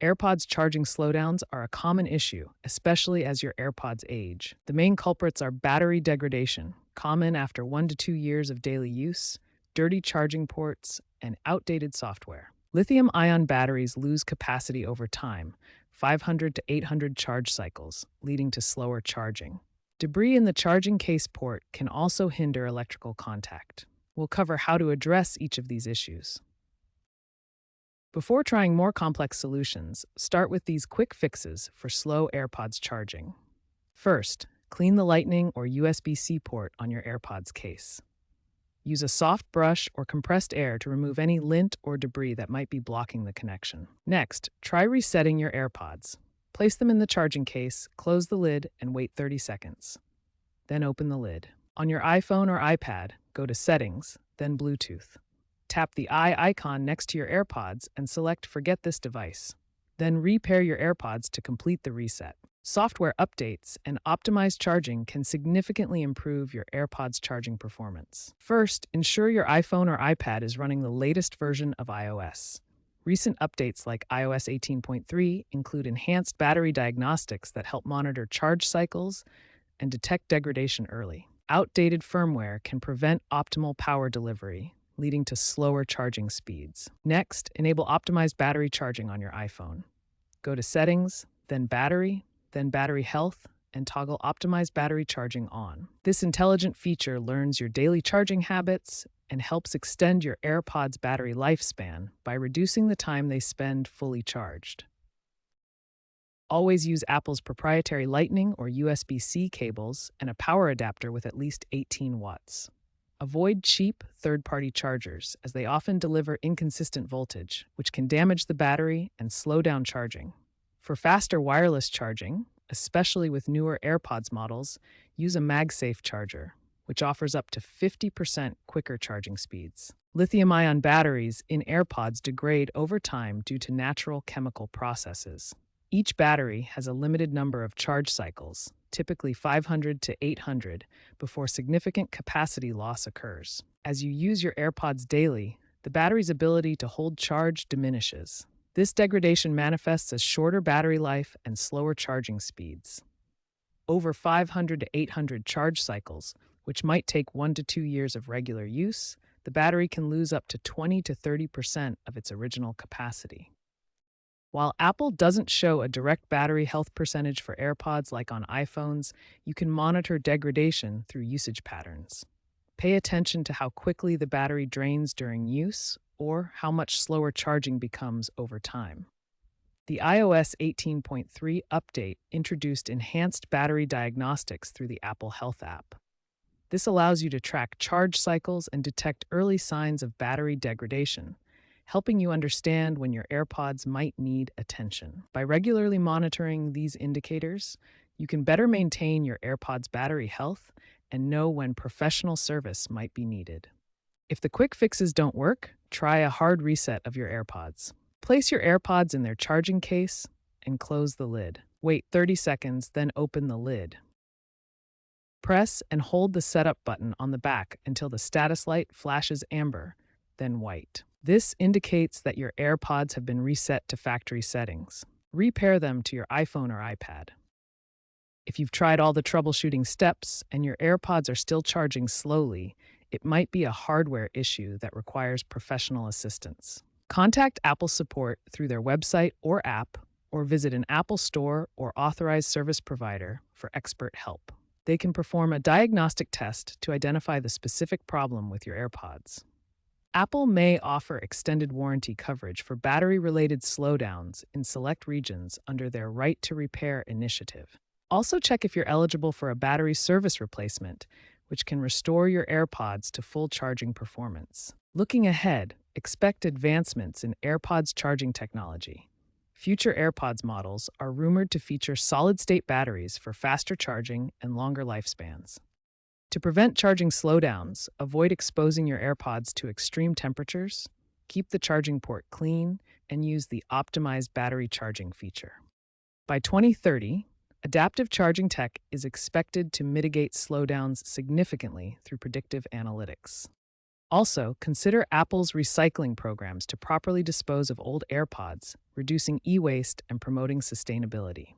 AirPods charging slowdowns are a common issue, especially as your AirPods age. The main culprits are battery degradation, common after 1 to 2 years of daily use, dirty charging ports, and outdated software. Lithium-ion batteries lose capacity over time, 500 to 800 charge cycles, leading to slower charging. Debris in the charging case port can also hinder electrical contact. We'll cover how to address each of these issues. Before trying more complex solutions, start with these quick fixes for slow AirPods charging. First, clean the Lightning or USB-C port on your AirPods case. Use a soft brush or compressed air to remove any lint or debris that might be blocking the connection. Next, try resetting your AirPods. Place them in the charging case, close the lid, and wait 30 seconds. Then open the lid. On your iPhone or iPad, go to Settings, then Bluetooth. Tap the eye icon next to your AirPods and select Forget this device. Then repair your AirPods to complete the reset. Software updates and optimized charging can significantly improve your AirPods charging performance. First, ensure your iPhone or iPad is running the latest version of iOS. Recent updates like iOS 18.3 include enhanced battery diagnostics that help monitor charge cycles and detect degradation early. Outdated firmware can prevent optimal power delivery, leading to slower charging speeds. Next, enable optimized battery charging on your iPhone. Go to Settings, then Battery Health, and toggle Optimized Battery Charging on. This intelligent feature learns your daily charging habits and helps extend your AirPods battery lifespan by reducing the time they spend fully charged. Always use Apple's proprietary Lightning or USB-C cables and a power adapter with at least 18 watts. Avoid cheap, third-party chargers, as they often deliver inconsistent voltage, which can damage the battery and slow down charging. For faster wireless charging, especially with newer AirPods models, use a MagSafe charger, which offers up to 50% quicker charging speeds. Lithium-ion batteries in AirPods degrade over time due to natural chemical processes. Each battery has a limited number of charge cycles, typically 500 to 800, before significant capacity loss occurs. As you use your AirPods daily, the battery's ability to hold charge diminishes. This degradation manifests as shorter battery life and slower charging speeds. Over 500 to 800 charge cycles, which might take 1 to 2 years of regular use, the battery can lose up to 20 to 30% of its original capacity. While Apple doesn't show a direct battery health percentage for AirPods like on iPhones, you can monitor degradation through usage patterns. Pay attention to how quickly the battery drains during use or how much slower charging becomes over time. The iOS 18.3 update introduced enhanced battery diagnostics through the Apple Health app. This allows you to track charge cycles and detect early signs of battery degradation, helping you understand when your AirPods might need attention. By regularly monitoring these indicators, you can better maintain your AirPods battery health and know when professional service might be needed. If the quick fixes don't work, try a hard reset of your AirPods. Place your AirPods in their charging case and close the lid. Wait 30 seconds, then open the lid. Press and hold the setup button on the back until the status light flashes amber, then white. This indicates that your AirPods have been reset to factory settings. Repair them to your iPhone or iPad. If you've tried all the troubleshooting steps and your AirPods are still charging slowly, it might be a hardware issue that requires professional assistance. Contact Apple support through their website or app, or visit an Apple store or authorized service provider for expert help. They can perform a diagnostic test to identify the specific problem with your AirPods. Apple may offer extended warranty coverage for battery-related slowdowns in select regions under their Right to Repair initiative. Also check if you're eligible for a battery service replacement, which can restore your AirPods to full charging performance. Looking ahead, expect advancements in AirPods charging technology. Future AirPods models are rumored to feature solid-state batteries for faster charging and longer lifespans. To prevent charging slowdowns, avoid exposing your AirPods to extreme temperatures, keep the charging port clean, and use the optimized battery charging feature. By 2030, adaptive charging tech is expected to mitigate slowdowns significantly through predictive analytics. Also, consider Apple's recycling programs to properly dispose of old AirPods, reducing e waste and promoting sustainability.